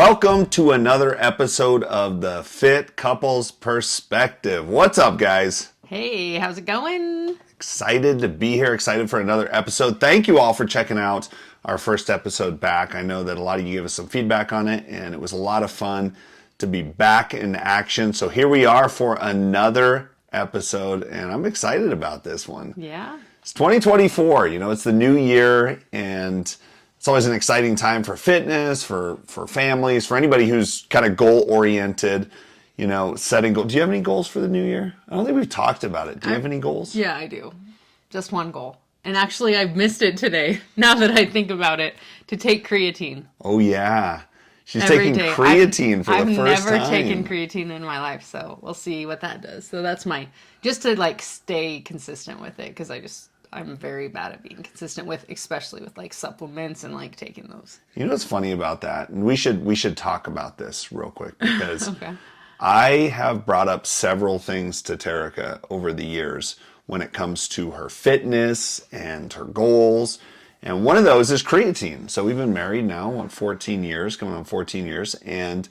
Welcome to another episode of the Fit Couples Perspective. What's up, guys? Hey, how's it going? Excited to be here, excited for another episode. Thank you all for checking out our first episode back. I know that a lot of you gave us some feedback on it, and it was a lot of fun to be back in action. So here we are for another episode, and I'm excited about this one. Yeah. It's 2024, it's the new year, and it's always an exciting time for fitness, for families, for anybody who's kind of goal-oriented, setting goals. Do you have any goals for the new year? I don't think we've talked about it. Do you have any goals? Yeah, I do. Just one goal. And actually, I've missed it today, now that I think about it, to take creatine. Oh, yeah. She's Every taking day. creatine for the first time. I've never taken creatine in my life, so we'll see what that does. So that's just to stay consistent with it, because I'm very bad at being consistent with, especially with supplements and taking those. You know what's funny about that? And we should talk about this real quick, because Okay. I have brought up several things to Terica over the years when it comes to her fitness and her goals. And one of those is creatine. So we've been married now, 14 years, coming on 14 years. And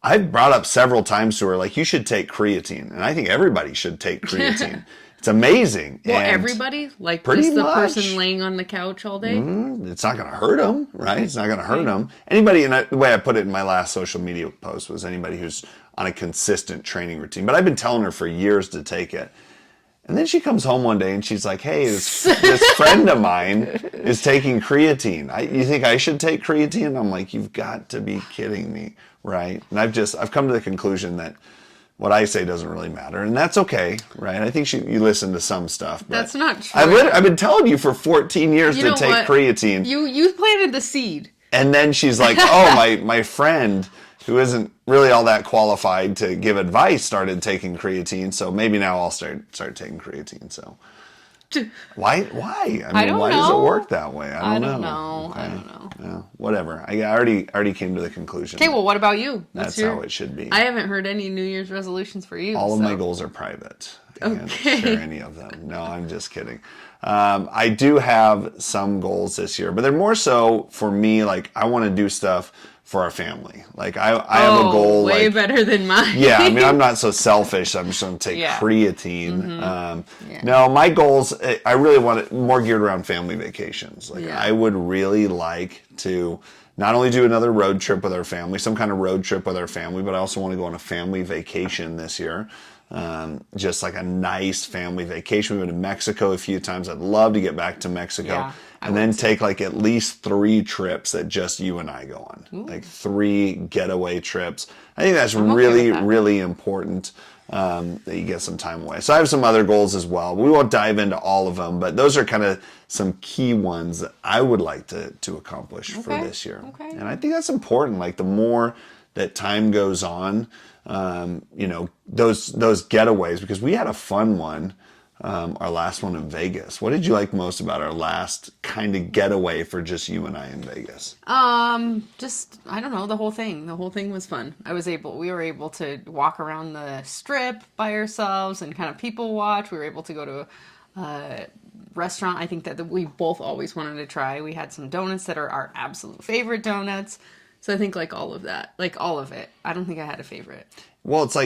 I've brought up several times to her, you should take creatine. And I think everybody should take creatine. It's amazing. Well, and everybody? pretty just the much. Person laying on the couch all day? It's not going to hurt them, right? It's not going to hurt them. Anybody, and the way I put it in my last social media post was anybody who's on a consistent training routine. But I've been telling her for years to take it. And then she comes home one day and she's like, hey, this friend of mine is taking creatine. You think I should take creatine? I'm like, you've got to be kidding me, right? And I've come to the conclusion that what I say doesn't really matter, and that's okay, right? I think you listen to some stuff. But that's not true. I've been telling you for 14 years to take creatine. You planted the seed. And then she's like, oh, my friend, who isn't really all that qualified to give advice, started taking creatine, so maybe now I'll start taking creatine. So why? I mean, why does it work that way? I don't know. Okay. I don't know. Yeah, whatever. I already came to the conclusion. Okay, well, what about you? That's how it should be. I haven't heard any New Year's resolutions for you. All of my goals are private. I can't share any of them. No, I'm just kidding. I do have some goals this year, but they're more so for me. I want to do stuff for our family. I have a goal. Way better than mine. Yeah, I mean, I'm not so selfish. I'm just going to take creatine. Mm-hmm. No, my goals, I really want it more geared around family vacations. I would really like to not only do another road trip with our family, some kind of road trip with our family, but I also want to go on a family vacation this year. Just a nice family vacation. We've been to Mexico a few times. I'd love to get back to Mexico. Yeah, and then take at least 3 trips that just you and I go on. Ooh. 3 getaway trips. I think that's really important that you get some time away. So I have some other goals as well. We won't dive into all of them, but those are kind of some key ones that I would like to accomplish for this year. Okay. And I think that's important. The more that time goes on, those getaways, because we had a fun one, our last one in Vegas. What did you like most about our last kind of getaway for just you and I in Vegas? I don't know, the whole thing. The whole thing was fun. We were able to walk around the strip by ourselves and kind of people watch. We were able to go to a restaurant I think that we both always wanted to try. We had some donuts that are our absolute favorite donuts. So I think all of that, all of it. I don't think I had a favorite. Well, it's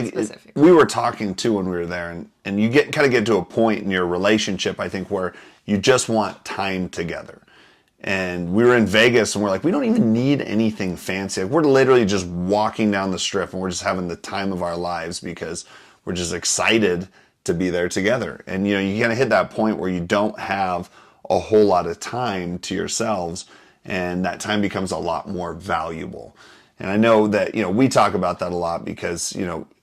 we were talking too when we were there, and you get to a point in your relationship, I think, where you just want time together. And we were in Vegas, and we're like, we don't even need anything fancy. We're literally just walking down the strip, and we're just having the time of our lives because we're just excited to be there together. And you kind of hit that point where you don't have a whole lot of time to yourselves, and that time becomes a lot more valuable. And I know that, we talk about that a lot because,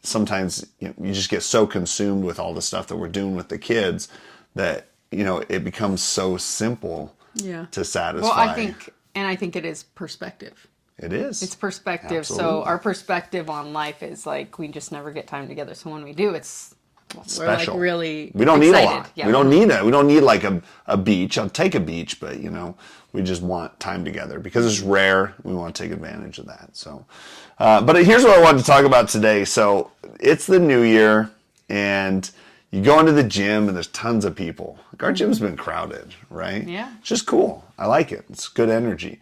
sometimes you just get so consumed with all the stuff that we're doing with the kids that, it becomes so simple to satisfy. Well, I think it is perspective. It is. It's perspective. Absolutely. So our perspective on life is we just never get time together. So when we do, it's special. We're really we don't excited. Need a lot. Yeah, we don't need it. We don't need a beach. I'll take a beach, but we just want time together because it's rare. We want to take advantage of that. So, but here's what I wanted to talk about today. So it's the new year, and you go into the gym, and there's tons of people. Our gym's been crowded, right? Yeah. It's just cool. I like it. It's good energy.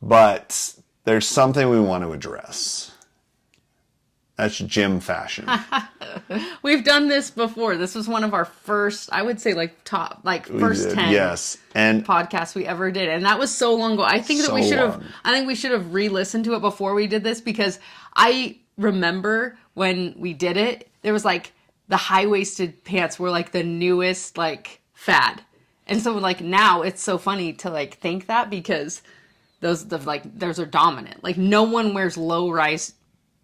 But there's something we want to address. That's gym fashion. We've done this before. This was one of our first, I would say, like top, like first 10 yes. And podcasts we ever did, and that was so long ago. I think that we should have. I think we should have re-listened to it before we did this, because I remember when we did it, there was like the high-waisted pants were like the newest like fad, and so like now it's so funny to like think that, because those are dominant. Like no one wears low-rise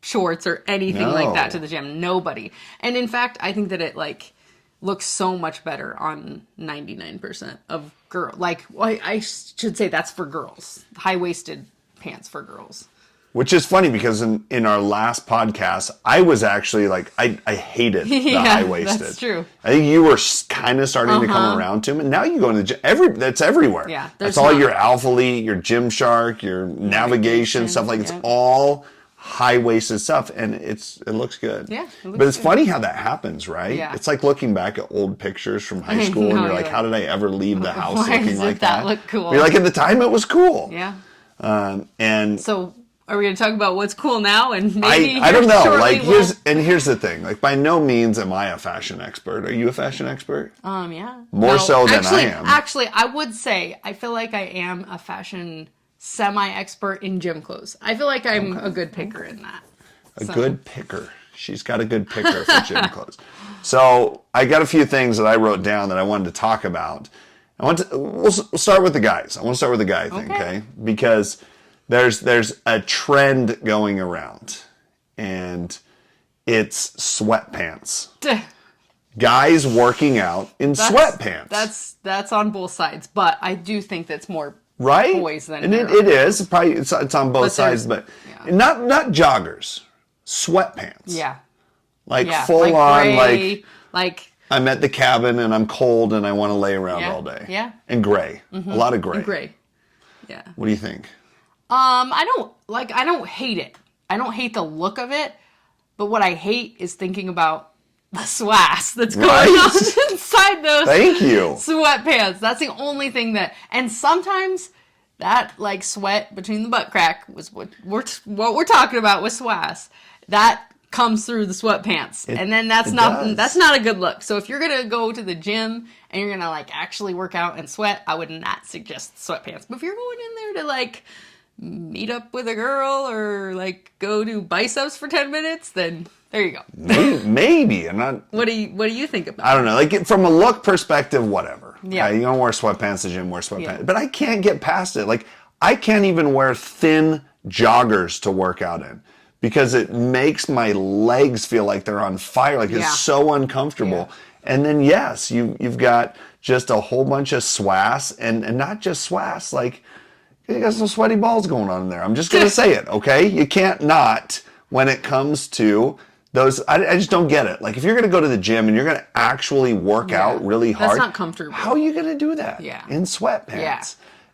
shorts or anything like that to the gym. Nobody. And in fact, I think that it like looks so much better on 99% of girl. Like, well, I should say that's for girls. High-waisted pants for girls. Which is funny, because in our last podcast, I was actually like, I hated the high-waisted. That's true. I think you were kind of starting to come around to them, and now you go into the gym. That's everywhere. Yeah, that's all your Alphalete, your Gymshark, your navigation stuff. Like, it's all high-waisted stuff, and it looks good. Yeah, but it's funny how that happens, right? Yeah. It's like looking back at old pictures from high school, and you're like, how did I ever leave the house looking like that? Look cool. You're like, at the time, it was cool. Yeah. And so, are we going to talk about what's cool now? And maybe I don't know. Like, here's the thing. Like, by no means am I a fashion expert. Are you a fashion expert? Yeah. More so than I am. Actually, I would say I feel like I am a fashion semi-expert in gym clothes. I feel like I'm a good picker in that. Good picker. She's got a good picker for gym clothes. So I got a few things that I wrote down that I wanted to talk about. We'll start with the guys. I want to start with the guy thing, okay? Because there's a trend going around, and it's sweatpants. Guys working out in sweatpants. That's on both sides, but I do think that's more right? Boys than and it is probably it's on both sides, but not joggers, sweatpants. Yeah, like full on gray, like I'm at the cabin and I'm cold and I want to lay around all day. Yeah, and gray, a lot of gray. And gray. Yeah. What do you think? I don't hate it. I don't hate the look of it, but what I hate is thinking about the swass that's going on inside those sweatpants. That's the only thing and sometimes that like sweat between the butt crack was what we're talking about with swass. That comes through the sweatpants. And then that's not a good look. So if you're going to go to the gym and you're going to like actually work out and sweat, I would not suggest sweatpants. But if you're going in there to like meet up with a girl or like go do biceps for 10 minutes, then there you go. Maybe. I'm not. What do you think about I don't know. Like, from a look perspective, whatever. Yeah. You don't wear sweatpants to gym, wear sweatpants. Yeah. But I can't get past it. Like, I can't even wear thin joggers to work out in, because it makes my legs feel like they're on fire. Like, it's so uncomfortable. Yeah. And then, yes, you've got just a whole bunch of swass, and not just swass. Like, you got some sweaty balls going on in there. I'm just going to say it, okay? You can't not when it comes to those. I just don't get it. Like, if you're going to go to the gym and you're going to actually work out really hard. That's not comfortable. How are you going to do that? Yeah. In sweatpants? Yeah.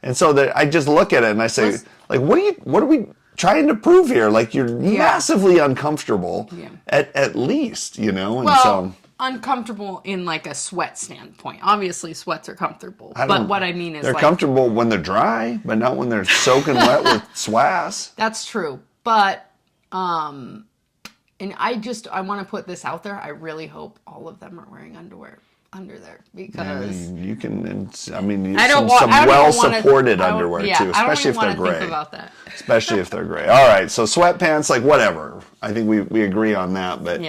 And so I just look at it and I say, like, what are we trying to prove here? Like, you're massively uncomfortable at least, you know? And so uncomfortable in like a sweat standpoint. Obviously, sweats are comfortable. But what I mean is they're comfortable when they're dry, but not when they're soaking wet with swass. That's true. But and I want to put this out there. I really hope all of them are wearing underwear under there, because you can. I mean, some well-supported underwear too, especially if they're gray. Think about that. Especially if they're gray. All right, so sweatpants, like whatever. I think we agree on that, but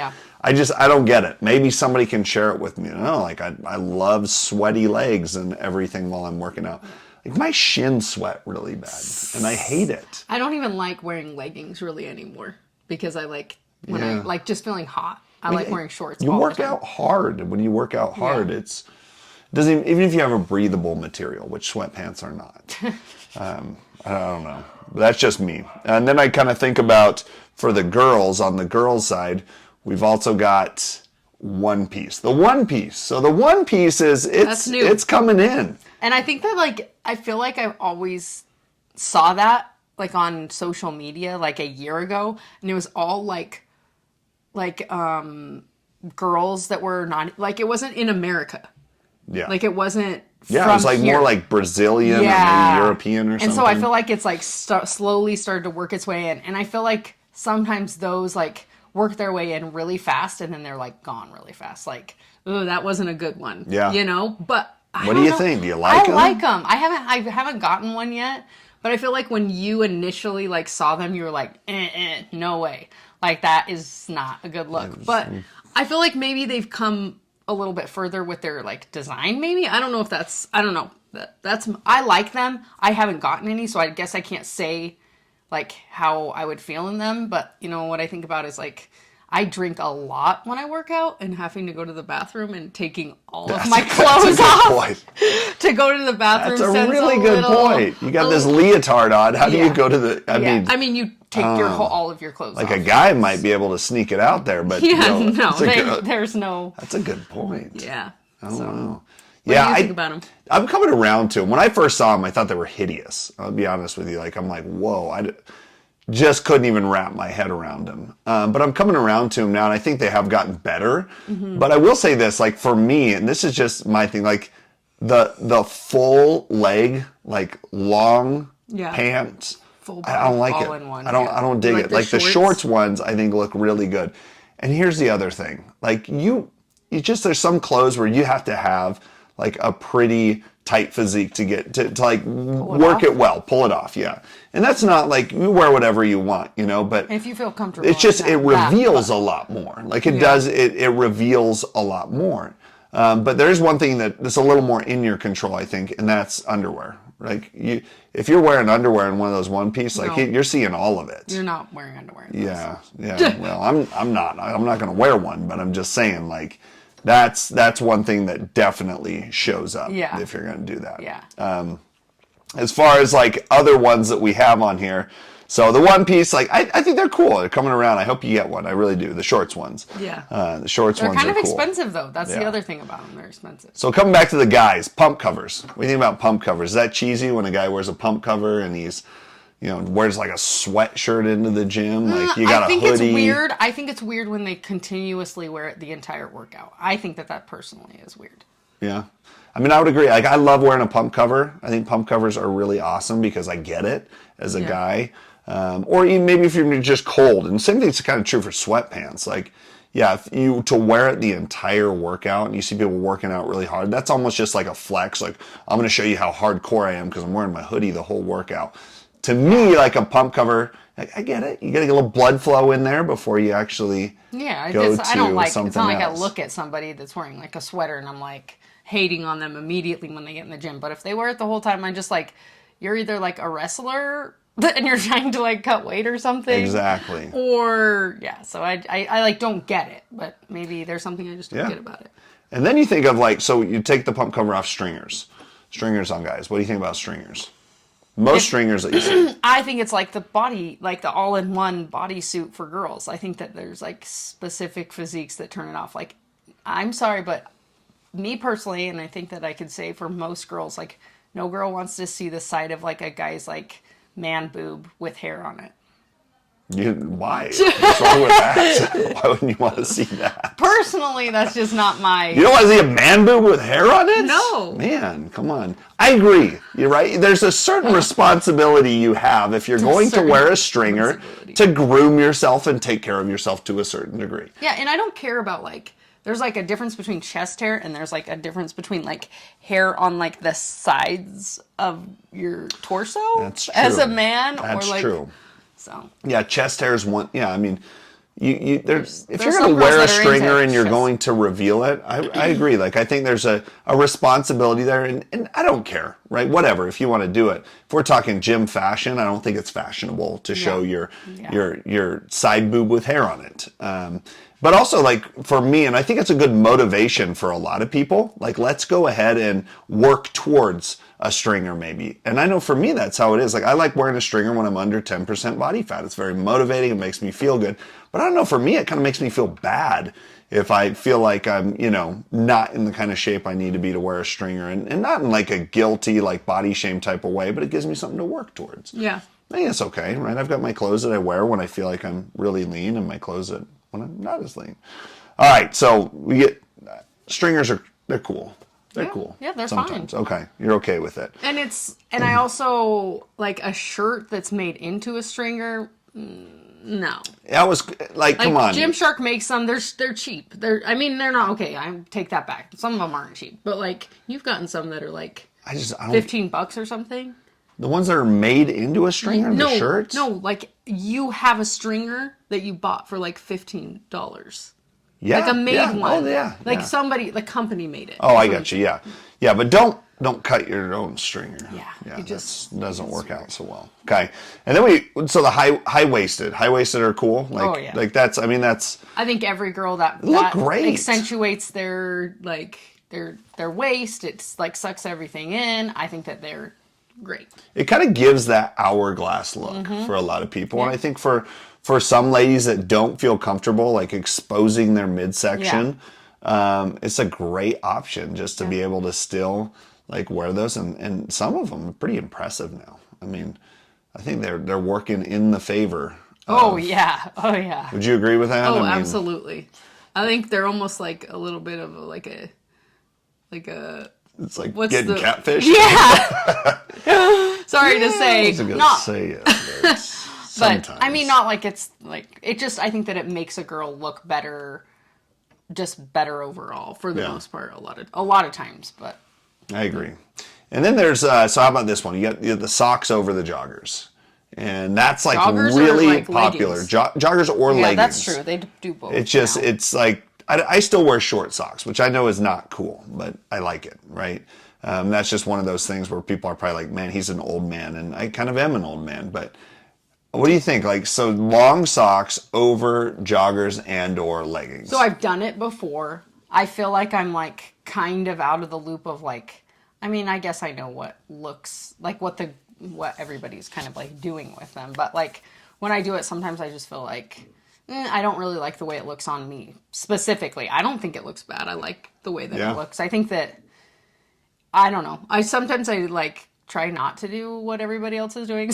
I don't get it. Maybe somebody can share it with me. No, like I love sweaty legs and everything while I'm working out. Like, my shins sweat really bad, and I hate it. I don't even like wearing leggings really anymore, because I like when I like just feeling hot. I like wearing shorts. You work out hard. When you work out hard, it doesn't even if you have a breathable material, which sweatpants are not. I don't know. But that's just me. And then I kind of think about, for the girls, on the girls' side, we've also got one piece. The one piece. So the one piece it's coming in. And I think that, like, I feel like I always saw that, like, on social media, like, a year ago, and it was all, like girls that were not, like, it wasn't in America. Yeah. Like, it wasn't Yeah, from it's like here. more like Brazilian or maybe European or something. And so I feel like it's like slowly started to work its way in. And I feel like sometimes those like work their way in really fast and then they're like gone really fast. Like, oh, that wasn't a good one. Yeah. You know? But I What do don't you know. think? Do you like them? I like them. I haven't gotten one yet. But I feel like when you initially like saw them, you were like, no way. Like that is not a good look. But I feel like maybe they've come a little bit further with their like design. Maybe I don't know if that's I don't know. That's I like them. I haven't gotten any, so I guess I can't say like how I would feel in them. But you know what I think about is like I drink a lot when I work out and having to go to the bathroom and taking all of my clothes off to go to the bathroom. That's a really good point. You got this leotard on. How do you go to the? I mean, you take all of your clothes like off. a guy might be able to sneak it out there, but there's no. That's a good point. Yeah. I don't know. What do you think about them? I'm coming around to them. When I first saw them, I thought they were hideous. I'll be honest with you. Like I'm like, whoa, just couldn't even wrap my head around them. But I'm coming around to them now, and I think they have gotten better. Mm-hmm. But I will say this, like for me, and this is just my thing, like the full leg, like long pants. Full I don't like it. I don't dig it. Like the shorts ones, I think look really good. And here's the other thing, like you just there's some clothes where you have to have like a pretty tight physique to get to like work it well, pull it off, yeah. And that's not like you wear whatever you want, you know, but if you feel comfortable, it's just it reveals a lot more. Like it does, it reveals a lot more. But there is one thing that's a little more in your control, I think, and that's underwear. Like if you're wearing underwear in one of those one piece, like you're seeing all of it. You're not wearing underwear. Yeah. Well, I'm not going to wear one, but I'm just saying, like that's one thing that definitely shows up. Yeah. If you're going to do that. Yeah. As far as like other ones that we have on here. So the one piece, like I think they're cool. They're coming around. I hope you get one. I really do. The shorts ones. Yeah. The shorts ones are cool. They're kind of expensive though. That's the other thing about them. They're expensive. So coming back to the guys, pump covers. What do you think about pump covers? Is that cheesy when a guy wears a pump cover and he's, wears like a sweatshirt into the gym? Like you got a hoodie. It's weird. I think it's weird when they continuously wear it the entire workout. I think that personally is weird. Yeah. I mean, I would agree. Like I love wearing a pump cover. I think pump covers are really awesome because I get it as a guy. Or even maybe if you're just cold. And same thing's kind of true for sweatpants. Like, if you to wear it the entire workout and you see people working out really hard, that's almost just like a flex. Like, I'm going to show you how hardcore I am because I'm wearing my hoodie the whole workout. To me, like a pump cover, I get it. You got to get a little blood flow in there before you actually go to I don't like, something it's not like else. I look at somebody that's wearing like a sweater and I'm like hating on them immediately when they get in the gym. But if they wear it the whole time, I'm just like, you're either like a wrestler and you're trying to like cut weight or something. Exactly. Or so I like don't get it, but maybe there's something I just don't get about it. And then you think of like, so you take the pump cover off stringers on guys. What do you think about stringers? Stringers that you see. I think it's like the all-in-one bodysuit for girls. I think that there's like specific physiques that turn it off. Like, I'm sorry, but me personally, and I think that I could say for most girls, like no girl wants to see the side of like a guy's like man boob with hair on it. Why? What's wrong with that? Why wouldn't you want to see that? Personally, that's just not my... You don't want to see a man boob with hair on it? No. Man, come on. I agree. You're right. There's a certain responsibility you have if you're going to wear a stringer to groom yourself and take care of yourself to a certain degree. Yeah, and I don't care about like... There's like a difference between chest hair and there's like a difference between like hair on like the sides of your torso. That's true. As a man. That's or like, true. So. Yeah, chest hair is one. Yeah, I mean, if you're going to wear a stringer and you're going to reveal it, I agree. Like, I think there's a responsibility there, and I don't care, right? Whatever, if you want to do it. If we're talking gym fashion, I don't think it's fashionable to show your side boob with hair on it. But also, like, for me, and I think it's a good motivation for a lot of people, like, let's go ahead and work towards a stringer maybe. And I know for me, that's how it is. Like, I like wearing a stringer when I'm under 10% body fat. It's very motivating. It makes me feel good. But I don't know, for me, it kind of makes me feel bad if I feel like I'm, not in the kind of shape I need to be to wear a stringer. And not in like a guilty, like body shame type of way, but it gives me something to work towards. Yeah. I think it's okay, right? I've got my clothes that I wear when I feel like I'm really lean and my clothes that when I'm not as lean. All right, so we get stringers they're cool. They're cool. Yeah, they're sometimes. fine. Okay, you're okay with it. And I also like a shirt that's made into a stringer. No. That was like, come on. Gymshark makes some. They're cheap. I mean, they're not okay. I take that back. Some of them aren't cheap, but like you've gotten some that are like I don't, $15 or something. The ones that are made into a stringer, the shirts. No, like you have a stringer that you bought for like $15. Yeah, like a made one. Oh yeah, like yeah. somebody, the company made it. Oh, I got you. Yeah, yeah, but don't cut your own stringer. Yeah, yeah, it just doesn't work out so well. Okay, and then so the high waisted are cool. Like, oh yeah, like that's. I mean, that's. I think every girl that great. accentuates their like their waist. It's like sucks everything in. I think that they're great. It kind of gives that hourglass look for a lot of people, and I think for some ladies that don't feel comfortable like exposing their midsection, it's a great option just to be able to still like wear those, and some of them are pretty impressive now. I mean, I think they're working in the favor. Oh yeah. Would you agree with that? Oh, I mean, absolutely. I think they're almost like a little bit of like a. It's like What's getting catfish. Yeah. Sorry to say, not. Say it, but sometimes. But I mean, not like it's like it. Just I think that it makes a girl look better, just better overall for the most part. A lot of times, but I agree. And then there's so how about this one? You got the socks over the joggers, and that's like joggers really like popular. Joggers or leggings. Yeah, that's true. They do both. It's just now. it's like. I still wear short socks, which I know is not cool, but I like it, right? That's just one of those things where people are probably like, man, he's an old man, and I kind of am an old man, but what do you think? Like, so long socks over joggers and or leggings. So I've done it before. I feel like I'm like kind of out of the loop of like, I mean, I guess I know what looks like what everybody's kind of like doing with them, but like when I do it, sometimes I just feel like I don't really like the way it looks on me specifically. I don't think it looks bad. I like the way that it looks. I think that, I don't know. Sometimes I like try not to do what everybody else is doing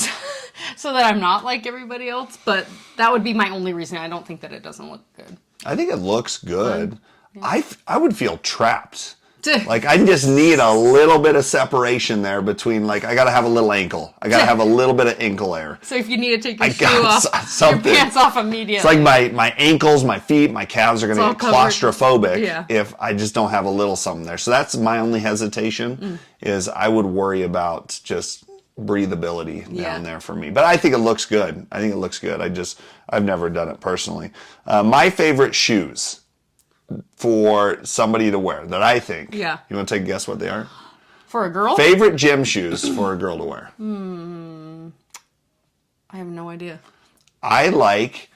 so that I'm not like everybody else. But that would be my only reason. I don't think that it doesn't look good. I think it looks good. I would feel trapped. Like I just need a little bit of separation there between like I gotta have a little ankle. I gotta have a little bit of ankle air. So if you need to take your shoe off, your pants off immediately. It's like my ankles, my feet, my calves are gonna get claustrophobic if I just don't have a little something there. So that's my only hesitation is I would worry about just breathability down there for me. But I think it looks good. I've never done it personally. My favorite shoes for somebody to wear that I think. Yeah. You want to take a guess what they are? For a girl? Favorite gym shoes for a girl to wear? I have no idea. I like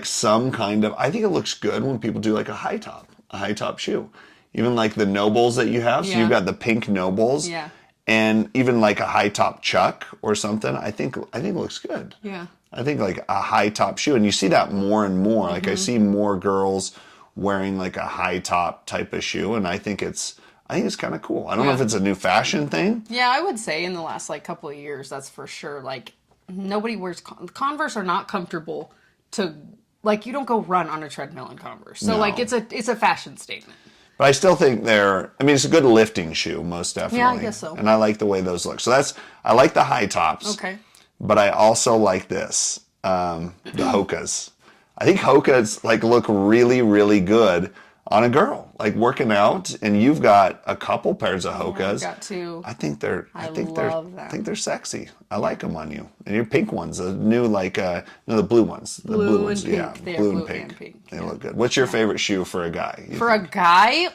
some kind of, I think it looks good when people do like a high top shoe. Even like the Nobles that you have. So you've got the pink Nobles. Yeah. And even like a high top Chuck or something, I think it looks good. Yeah. I think like a high top shoe. And you see that more and more. Like I see more girls wearing like a high top type of shoe, and I think it's kind of cool. I don't know if it's a new fashion thing. Yeah, I would say in the last like couple of years, that's for sure. Like nobody wears Converse are not comfortable to like you don't go run on a treadmill in Converse. So like it's a fashion statement. But I still think it's a good lifting shoe, most definitely. Yeah, I guess so. And I like the way those look. So I like the high tops. Okay. But I also like this, the Hokas. I think Hokas like look really, really good on a girl, like working out, and you've got a couple pairs of Hokas. I've got two. I think they're sexy. I like them on you. And your pink ones, the new the blue ones, the blue ones, and pink. yeah, They blue are and pink. They look good. What's your favorite shoe for a guy? For a guy,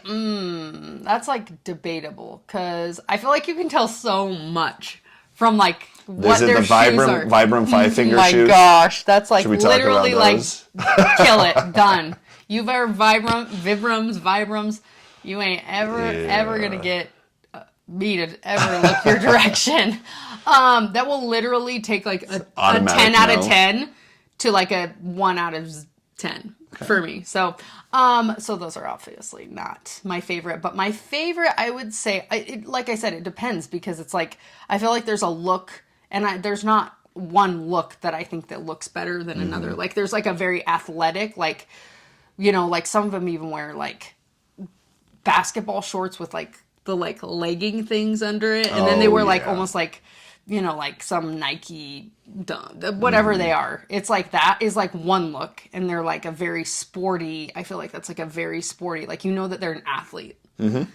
that's like debatable because I feel like you can tell so much from like what their shoes are. Vibram 5-finger shoes? My gosh, that's like Should we talk literally about like those? kill it, done. You wear Vibrams, you ain't ever gonna get me to ever look your direction. That will literally take like a 10 out of 10 to like a 1 out of 10 for me. So those are obviously not my favorite, but my favorite, I would say, like I said, it depends because it's like, I feel like there's a look and there's not one look that I think that looks better than another. Like there's like a very athletic, like, you know, like some of them even wear like basketball shorts with like the like legging things under it, and then they Oh, wear like yeah. almost like, you know, like some Nike, whatever they are. It's like that is like one look, and they're like a very sporty. I feel like that's like a very sporty, like you know that they're an athlete. And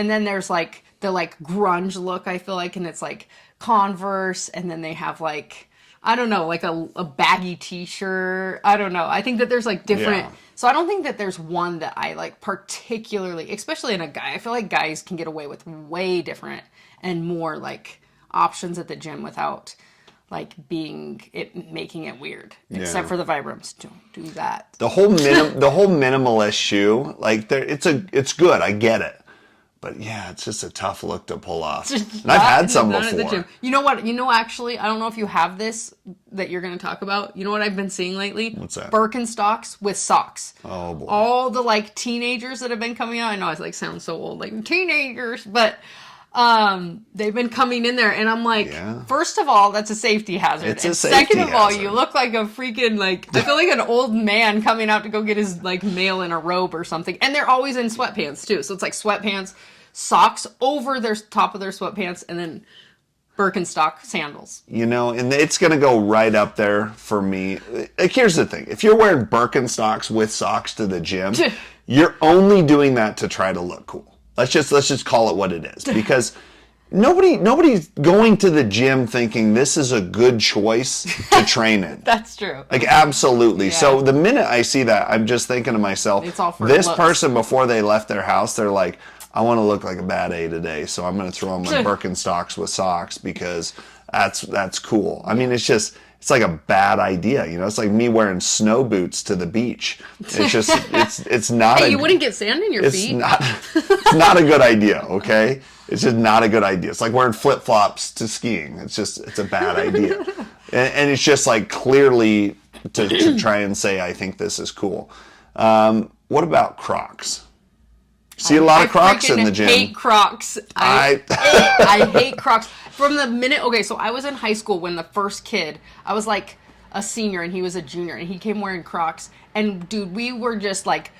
then there's like the like grunge look. I feel like, and it's like Converse, and then they have like, I don't know, like a baggy t-shirt. I don't know. I think that there's like different. Yeah. So I don't think that there's one that I like particularly, especially in a guy. I feel like guys can get away with way different and more like options at the gym without like making it weird. Except for the Vibrams. Don't do that. The whole minimalist shoe, like it's good. I get it. But yeah, it's just a tough look to pull off. And I've had some Not at the before. gym. You know what? You know, actually, I don't know if you have this that you're going to talk about. You know what I've been seeing lately? What's that? Birkenstocks with socks. Oh boy. All the like teenagers that have been coming out. I know I like sound so old, like teenagers, but they've been coming in there, and I'm like, first of all, that's a safety hazard. It's a and safety second of all, hazard. you look like a freaking like I feel like an old man coming out to go get his like mail in a robe or something. And they're always in sweatpants too. So it's like sweatpants, socks over their top of their sweatpants, and then Birkenstock sandals. You know, and it's going to go right up there for me. Like, here's the thing. If you're wearing Birkenstocks with socks to the gym, you're only doing that to try to look cool. Let's just call it what it is. Because nobody's going to the gym thinking this is a good choice to train in. That's true. Like, absolutely. Yeah. So the minute I see that, I'm just thinking to myself, It's all for this looks. person, before they left their house, they're like, I want to look like a bad A today, so I'm going to throw on my Birkenstocks with socks because that's cool. I mean, it's like a bad idea, you know. It's like me wearing snow boots to the beach. It's just it's not. Hey, you wouldn't get sand in your feet. It's not a good idea. Okay, it's just not a good idea. It's like wearing flip flops to skiing. It's a bad idea, and it's just like clearly to try and say I think this is cool. What about Crocs? See a lot of Crocs in the gym. I hate Crocs. I hate Crocs. From the minute, okay, so I was in high school when the first kid, I was like a senior and he was a junior, and he came wearing Crocs. And dude, we were just like,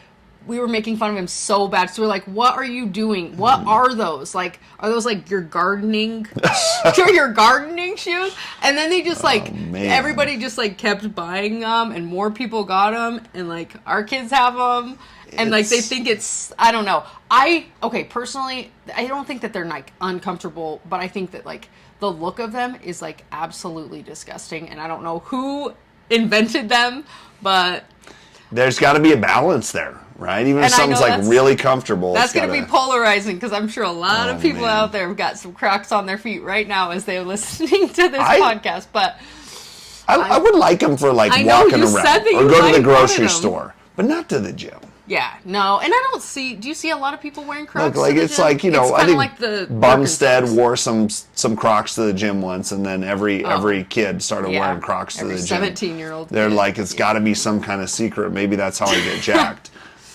we were making fun of him so bad. So we're like, what are you doing? What are those? Like, are those like your gardening, your gardening shoes? And then they just like, everybody just like kept buying them, and more people got them, and like our kids have them. And like they think it's, I don't know. Personally, I don't think that they're like uncomfortable, but I think that like the look of them is like absolutely disgusting, and I don't know who invented them, but there's got to be a balance there, right? Even if something's like really comfortable, that's going to be polarizing, because I'm sure a lot of people out there have got some Crocs on their feet right now as they're listening to this podcast. But I would like them for like walking around or go to the grocery store, but not to the gym. Yeah, no, and I don't see. Do you see a lot of people wearing Crocs? Like it's like, you know, I think like the Bumstead wore some Crocs to the gym once, and then every kid started wearing Crocs to the gym. 17-year-old. They're like, it's got to be some kind of secret. Maybe that's how I get jacked.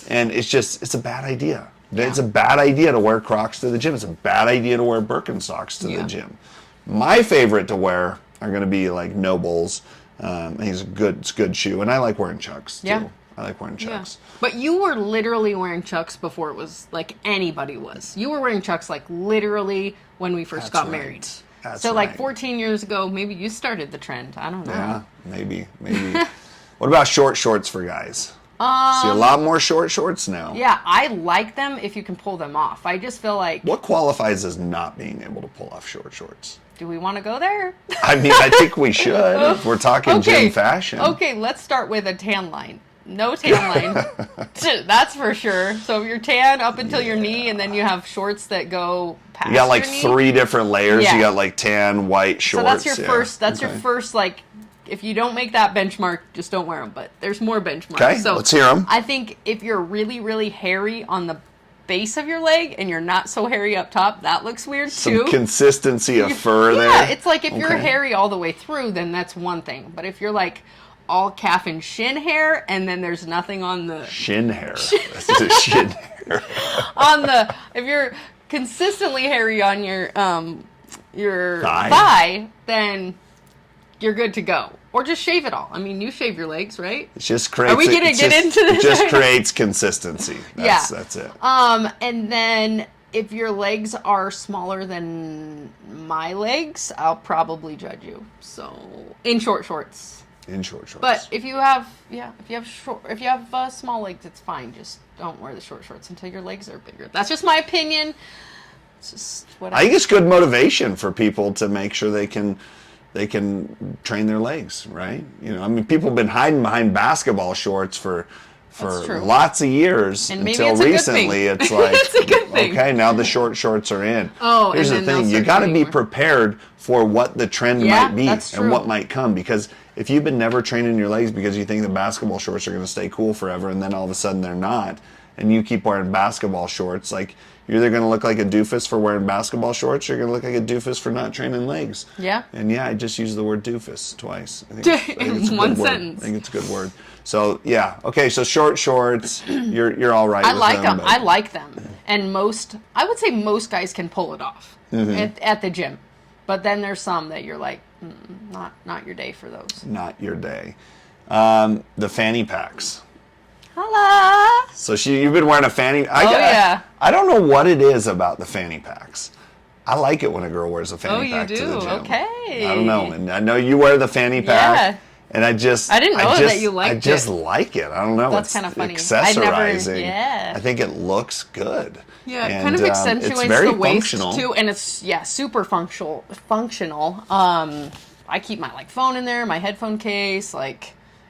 And it's a bad idea. Yeah. It's a bad idea to wear Crocs to the gym. It's a bad idea to wear Birkenstocks to the gym. My favorite to wear are going to be like Nobles. It's a good shoe, and I like wearing Chucks too. Yeah. I like wearing Chucks. Yeah. But you were literally wearing Chucks before it was like anybody was. You were wearing Chucks like literally when we first got married. So like 14 years ago, maybe you started the trend. I don't know. Yeah, maybe. What about short shorts for guys? See a lot more short shorts now. Yeah, I like them if you can pull them off. I just feel like... What qualifies as not being able to pull off short shorts? Do we want to go there? I mean, I think we should. If we're talking gym fashion. Okay, let's start with a tan line. No tan line. That's for sure. So you're tan up until your knee, and then you have shorts that go past You got like your knee. 3 different layers. Yeah. You got like tan, white, shorts. So that's your first. That's your first. Like, if you don't make that benchmark, just don't wear them. But there's more benchmarks. Okay, so let's hear them. I think if you're really, really hairy on the base of your leg and you're not so hairy up top, that looks weird too. Some consistency of fur there. Yeah, it's like if you're hairy all the way through, then that's one thing. But if you're like all calf and shin hair, and then there's nothing on the shin hair. Shin hair. If you're consistently hairy on your thigh, then you're good to go. Or just shave it all. I mean, you shave your legs, right? It just creates. Are we gonna get into this? It just creates consistency. That's it. And then if your legs are smaller than my legs, I'll probably judge you. So in short shorts. In short shorts. But if you have small legs, it's fine. Just don't wear the short shorts until your legs are bigger. That's just my opinion. It's just what I think it's good motivation for people to make sure they can train their legs, right? You know, I mean, people have been hiding behind basketball shorts for lots of years and maybe until it's a good recently. thing. It's like, it's a good thing. Okay, now the short shorts are in. Oh, here's and the then thing: they'll you start got to be training more. prepared for what the trend Yeah, might be that's and true. what might come. Because if you've been never training your legs because you think the basketball shorts are going to stay cool forever, and then all of a sudden they're not, and you keep wearing basketball shorts, like you're either going to look like a doofus for wearing basketball shorts, or you're going to look like a doofus for not training legs. Yeah. And yeah, I just used the word doofus twice. I think it's a one good word. sentence. I think it's a good word. So yeah, okay. So short shorts, you're all right. I with like them. but- I like them, and I would say most guys can pull it off at the gym. But then there's some that you're like, not your day for those. Not your day. The fanny packs. Holla! So you've been wearing a fanny. Yeah. I don't know what it is about the fanny packs. I like it when a girl wears a fanny pack you to the do? gym. Okay. I don't know, and I know you wear the fanny pack. Yeah. And I didn't know that you liked I just it. like it. I don't know. That's It's kind of funny. accessorizing. Yeah. I think it looks good. Yeah, it And, kind of accentuates it's very the waist functional. too, and it's super functional. I keep my phone in there, my headphone case,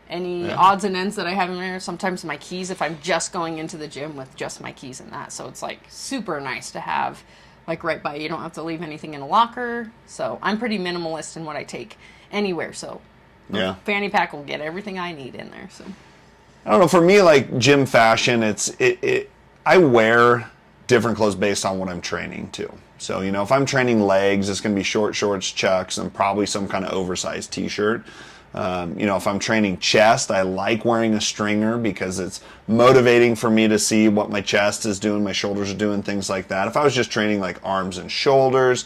any odds and ends that I have in there. Sometimes my keys, if I'm just going into the gym with just my keys in that, so it's super nice to have right by you. You don't have to leave anything in a locker. So I'm pretty minimalist in what I take anywhere. So Yeah. fanny pack will get everything I need in there. So I don't know. For me, gym fashion, I wear different clothes based on what I'm training too. So, if I'm training legs, it's going to be short shorts, chucks, and probably some kind of oversized t-shirt. If I'm training chest, I like wearing a stringer because it's motivating for me to see what my chest is doing, my shoulders are doing, things like that. If I was just training arms and shoulders,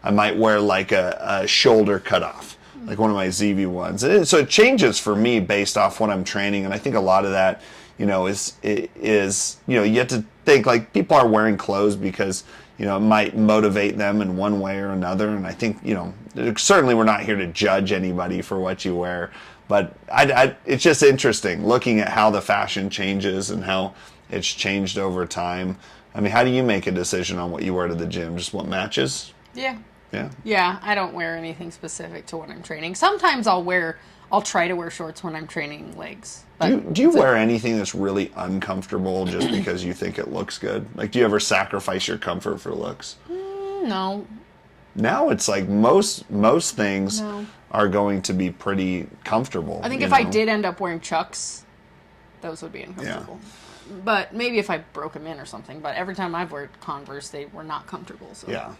I might wear a shoulder cutoff, like one of my ZV ones. So it changes for me based off what I'm training, and I think a lot of that, is you have to think people are wearing clothes because it might motivate them in one way or another. And I think, certainly we're not here to judge anybody for what you wear, but it's just interesting looking at how the fashion changes and how it's changed over time. I mean, how do you make a decision on what you wear to the gym? Just what matches? yeah. Yeah. Yeah, I don't wear anything specific to what I'm training. Sometimes I'll try to wear shorts when I'm training legs. But Do you wear anything that's really uncomfortable just because you think it looks good? Do you ever sacrifice your comfort for looks? No. Now it's most things No. are going to be pretty comfortable. I think if I did end up wearing Chucks, those would be uncomfortable. But maybe if I broke them in or something. But every time I've worn Converse, they were not comfortable. So. Yeah.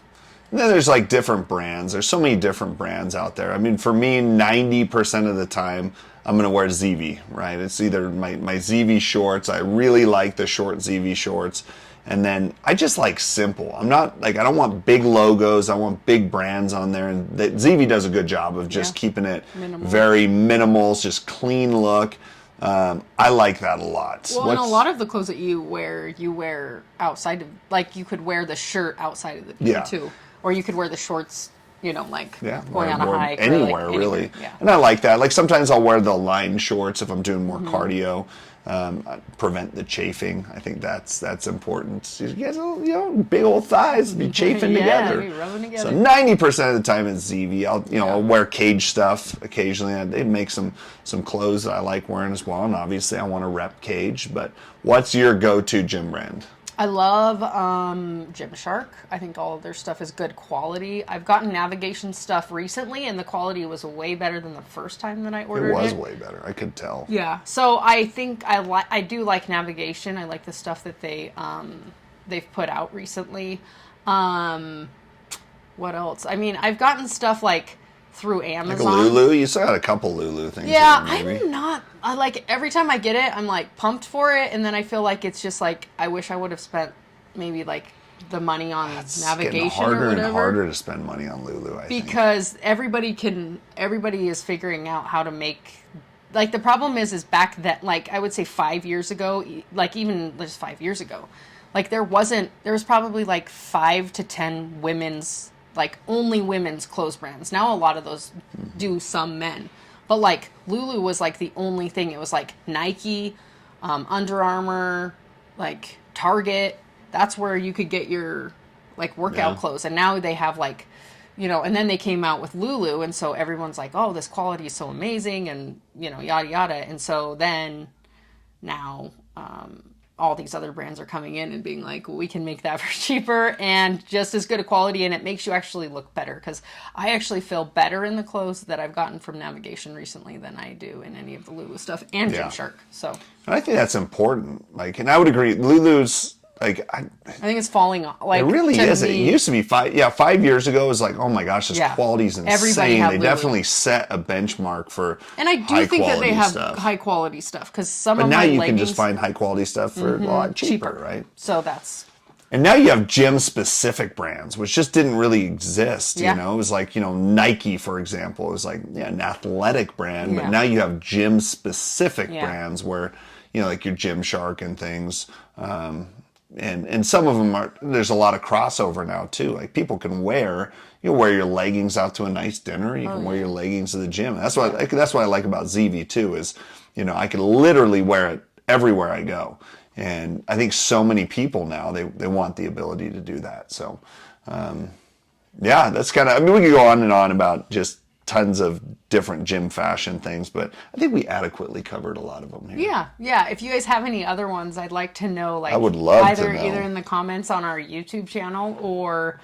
And then there's different brands. There's so many different brands out there. I mean, for me, 90% of the time, I'm going to wear ZV, right? It's either my ZV shorts. I really like the short ZV shorts. And then I just like simple. I'm not I don't want big logos. I want big brands on there. And ZV does a good job of just keeping it very minimal, just clean look. I like that a lot. Well, and a lot of the clothes that you wear outside of, you could wear the shirt outside of the gym too. Or you could wear the shorts, going on a hike. Anywhere, or really. Yeah. And I like that. Sometimes I'll wear the lined shorts if I'm doing more cardio. Prevent the chafing. I think that's important. You guys, big old thighs be chafing together. Be rubbing together. So 90% of the time it's ZV. I'll wear cage stuff occasionally. They make some clothes that I like wearing as well. And obviously I want to rep cage. But what's your go-to gym brand? I love Gymshark. I think all of their stuff is good quality. I've gotten Navigation stuff recently, and the quality was way better than the first time that I ordered it. It was way better. I could tell. Yeah. So I think I do like Navigation. I like the stuff that they've put out recently. What else? I mean, I've gotten stuff through Amazon. Lulu? You still got a couple Lulu things. Yeah, maybe. I'm not. Every time I get it, I'm pumped for it, and then I feel it's just I wish I would have spent maybe the money on Navigation harder or whatever. and harder to spend money on Lulu. I think because everybody is figuring out how to make. The problem is back then, I would say 5 years ago, even just 5 years ago, Like there was probably like 5 to 10 women's, like only women's clothes brands. Now a lot of those do some men. But like Lulu was like the only thing. It was like Nike, Under Armour, like Target. That's where you could get your like workout clothes. And now they have like, and then they came out with Lulu, and so everyone's like, oh, this quality is so amazing, and yada yada. And so then now all these other brands are coming in and being like, well, we can make that for cheaper and just as good a quality, and it makes you actually look better, because I actually feel better in the clothes that I've gotten from Navigation recently than I do in any of the Lulu stuff and Gymshark. So and I think that's important. Like, and I would agree, Lulu's like I think it's falling off. Like, it really is. It used to be 5 years ago. It was like, oh my gosh, this quality's insane. They definitely set a benchmark for. And I do think that they have high quality stuff, because some of my leggings. But now you can just find high quality stuff for a lot cheaper, right? So that's. And now you have gym specific brands, which just didn't really exist. It was like, Nike, for example, is like an athletic brand, but now you have gym specific brands where, like your Gymshark and things. And some of them there's a lot of crossover now too. Like people can wear your leggings out to a nice dinner. You can wear your leggings to the gym. That's what I like about ZV too, is, I can literally wear it everywhere I go. And I think so many people now, they want the ability to do that. So, that's kind of, we could go on and on about just tons of different gym fashion things, but I think we adequately covered a lot of them here. Yeah. If you guys have any other ones, I'd like to know. Like, I would love to know. Either in the comments on our YouTube channel or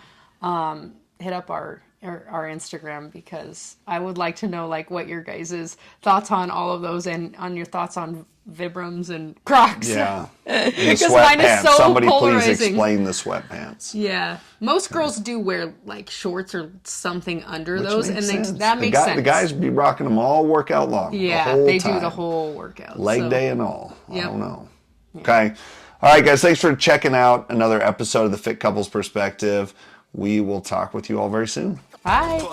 hit up our Instagram, because I would like to know like what your guys' thoughts on all of those, and on your thoughts on Vibrams and Crocs. Yeah. Because mine is so Somebody polarizing. Please explain the sweatpants. Yeah. Most girls do wear like shorts or something under those, and that makes sense. The guys be rocking them all workout long. Yeah, they do the whole workout. Leg day and all. I don't know. Okay. All right, guys. Thanks for checking out another episode of the Fit Couples Perspective. We will talk with you all very soon. Bye.